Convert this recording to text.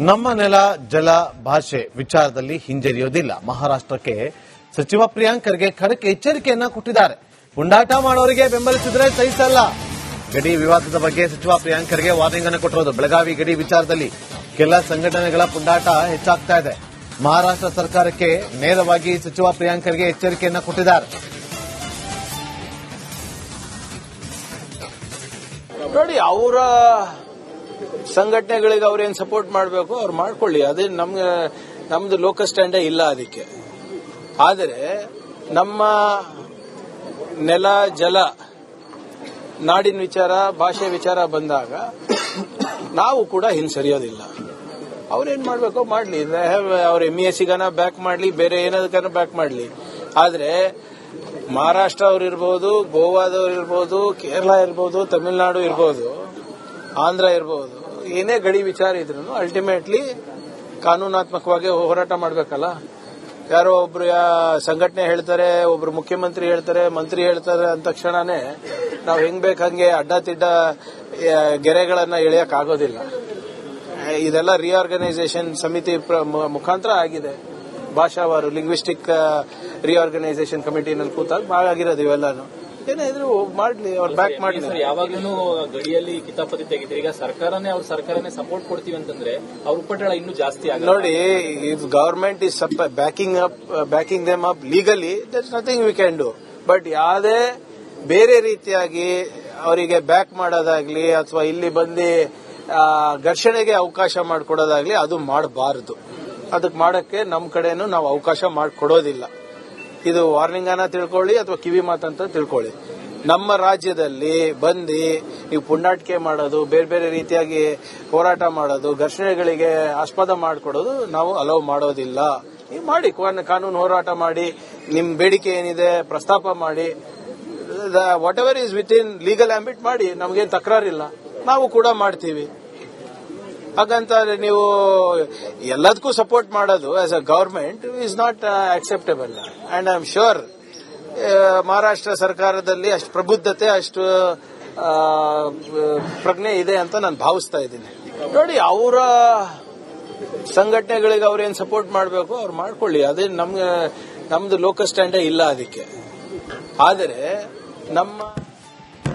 ನಮ್ಮ ನೆಲ ಜಲ ಭಾಷೆ ವಿಚಾರದಲ್ಲಿ ಹಿಂಜರಿಯೋದಿಲ್ಲ. ಮಹಾರಾಷ್ಟ್ರಕ್ಕೆ ಸಚಿವ ಪ್ರಿಯಾಂಕ್ ಖರ್ಗೆ ಖಡಕ್ ಎಚ್ಚರಿಕೆಯನ್ನ ಕೊಟ್ಟಿದ್ದಾರೆ. ಪುಂಡಾಟ ಮಾಡೋರಿಗೆ ಬೆಂಬಲಿಸಿದ್ರೆ ಸಹಿಸಲ್ಲ. ಗಡಿ ವಿವಾದದ ಬಗ್ಗೆ ಸಚಿವ ಪ್ರಿಯಾಂಕ್ ಖರ್ಗೆ ವಾರ್ನಿಂಗ್ ಅನ್ನು ಕೊಟ್ಟಿರೋದು. ಬೆಳಗಾವಿ ಗಡಿ ವಿಚಾರದಲ್ಲಿ ಕೆಲ ಸಂಘಟನೆಗಳ ಪುಂಡಾಟ ಹೆಚ್ಚಾಗ್ತಾ ಇದೆ. ಮಹಾರಾಷ್ಟ್ರ ಸರ್ಕಾರಕ್ಕೆ ನೇರವಾಗಿ ಸಚಿವ ಪ್ರಿಯಾಂಕ್ ಖರ್ಗೆ ಎಚ್ಚರಿಕೆಯನ್ನ ಕೊಟ್ಟಿದ್ದಾರೆ. ನೋಡಿ, ಅವರ ಸಂಘಟನೆಗಳಿಗೆ ಅವ್ರೇನ್ ಸಪೋರ್ಟ್ ಮಾಡಬೇಕು ಅವ್ರು ಮಾಡ್ಕೊಳ್ಳಿ. ಅದೇ ನಮ್ದು ಲೋಕಲ್ ಸ್ಟ್ಯಾಂಡೇ ಇಲ್ಲ ಅದಕ್ಕೆ. ಆದರೆ ನಮ್ಮ ನೆಲ ಜಲ ನಾಡಿನ ವಿಚಾರ ಭಾಷೆ ವಿಚಾರ ಬಂದಾಗ ನಾವು ಕೂಡ ಹಿಂಸರಿಯೋದಿಲ್ಲ. ಅವ್ರೇನ್ ಮಾಡ್ಬೇಕೋ ಮಾಡ್ಲಿ. ಅವ್ರ MESCಗಾನ ಬ್ಯಾಕ್ ಮಾಡ್ಲಿ, ಬೇರೆ ಏನಾದಕ್ಕನ ಬ್ಯಾಕ್ ಮಾಡ್ಲಿ. ಆದ್ರೆ ಮಹಾರಾಷ್ಟ್ರ ಅವ್ರು ಇರ್ಬೋದು, ಗೋವಾದವ್ರು ಇರ್ಬೋದು, ಕೇರಳ ಇರ್ಬೋದು, ತಮಿಳುನಾಡು ಇರ್ಬೋದು, ಆಂಧ್ರ ಇರ್ಬೋದು, ಏನೇ ಗಡಿ ವಿಚಾರ ಇದ್ರು ಅಲ್ಟಿಮೇಟ್ಲಿ ಕಾನೂನಾತ್ಮಕವಾಗಿ ಹೋರಾಟ ಮಾಡಬೇಕಲ್ಲ. ಯಾರೋ ಒಬ್ರು ಸಂಘಟನೆ ಹೇಳ್ತಾರೆ, ಒಬ್ರು ಮುಖ್ಯಮಂತ್ರಿ ಹೇಳ್ತಾರೆ, ಮಂತ್ರಿ ಹೇಳ್ತಾರೆ ಅಂದ ತಕ್ಷಣನೇ ನಾವು ಹೆಂಗ್ ಬೇಕಂಗೆ ಅಡ್ಡತಿಡ್ಡ ಗೆರೆಗಳನ್ನ ಎಳೆಯಕ್ ಆಗೋದಿಲ್ಲ. ಇದೆಲ್ಲ ರಿಆರ್ಗನೈಸೇಷನ್ ಸಮಿತಿ ಮುಖಾಂತರ ಆಗಿದೆ. ಭಾಷಾವಾರು ಲಿಂಗ್ವಿಸ್ಟಿಕ್ ರಿಆರ್ಗನೈಸೇಷನ್ ಕಮಿಟಿನಲ್ಲಿ ಕೂತಾಗ ಆಗಿರೋದು ಇವೆಲ್ಲಾನು. ಏನಾದ್ರು ಮಾಡ್ಲಿ, ಅವ್ರು ಬ್ಯಾಕ್ ಮಾಡ್ಲಿ. ಯಾವಾಗ್ಲೂ ಗಡಿಯಲ್ಲಿ ಕಿತಾಪತಿ ತೆಗಿತಾರೆ. ಈಗ ಸರ್ಕಾರನೇ ಸಪೋರ್ಟ್ ಕೊಡ್ತೀವಿ ಅಂತಂದ್ರೆ ಅವ್ರ ಉಪಟಳ ಇನ್ನೂ ಜಾಸ್ತಿ ಆಗುತ್ತೆ. ನೋಡಿ, if government is backing them up legally, that's nothing we can do. But ಯಾವುದೇ ಬೇರೆ ರೀತಿಯಾಗಿ ಅವರಿಗೆ ಬ್ಯಾಕ್ ಮಾಡೋದಾಗ್ಲಿ ಅಥವಾ ಇಲ್ಲಿ ಬಂದು ಘರ್ಷಣೆಗೆ ಅವಕಾಶ ಮಾಡಿಕೊಡೋದಾಗ್ಲಿ ಅದು ಮಾಡಬಾರದು. ಅದಕ್ಕೆ ಮಾಡಕ್ಕೆ ನಮ್ಮ ಕಡೆನೂ ನಾವು ಅವಕಾಶ ಮಾಡಿಕೊಡೋದಿಲ್ಲ. ಇದು ವಾರ್ನಿಂಗ್ ಅನ್ನ ತಿಳ್ಕೊಳ್ಳಿ ಅಥವಾ ಕಿವಿ ಮಾತಂತ ತಿಳ್ಕೊಳ್ಳಿ. ನಮ್ಮ ರಾಜ್ಯದಲ್ಲಿ ಬಂದು ನೀವು ಪುಂಡಾಟಿಕೆ ಮಾಡೋದು, ಬೇರೆ ಬೇರೆ ರೀತಿಯಾಗಿ ಹೋರಾಟ ಮಾಡೋದು, ಘರ್ಷಣೆಗಳಿಗೆ ಆಸ್ಪದ ಮಾಡಿಕೊಡೋದು ನಾವು ಅಲೋ ಮಾಡೋದಿಲ್ಲ. ನೀವು ಮಾಡಿ, ಕಾನೂನು ಹೋರಾಟ ಮಾಡಿ, ನಿಮ್ಮ ಬೇಡಿಕೆ ಏನಿದೆ ಪ್ರಸ್ತಾಪ ಮಾಡಿ, whatever is within legal ambit ಮಾಡಿ. ನಮಗೇನು ತಕರಾರಿಲ್ಲ, ನಾವು ಕೂಡ ಮಾಡ್ತೀವಿ. ಹಾಗಂತ ನೀವು ಎಲ್ಲದಕ್ಕೂ ಸಪೋರ್ಟ್ ಮಾಡೋದು as a government is not acceptable. And I am sure Maharashtra ಸರ್ಕಾರದಲ್ಲಿ ಅಷ್ಟು ಪ್ರಬುದ್ಧತೆ, ಅಷ್ಟು ಪ್ರಜ್ಞೆ ಇದೆ ಅಂತ ನಾನು ಭಾವಿಸ್ತಾ ಇದ್ದೀನಿ. ನೋಡಿ, ಅವರ ಸಂಘಟನೆಗಳಿಗೆ ಅವ್ರೇನ್ ಸಪೋರ್ಟ್ ಮಾಡಬೇಕು ಅವ್ರು ಮಾಡ್ಕೊಳ್ಳಿ. ಅದೇ ನಮ್ದು ಲೋಕಲ್ ಸ್ಟ್ಯಾಂಡೇ ಇಲ್ಲ ಅದಕ್ಕೆ. ಆದರೆ ನಮ್ಮ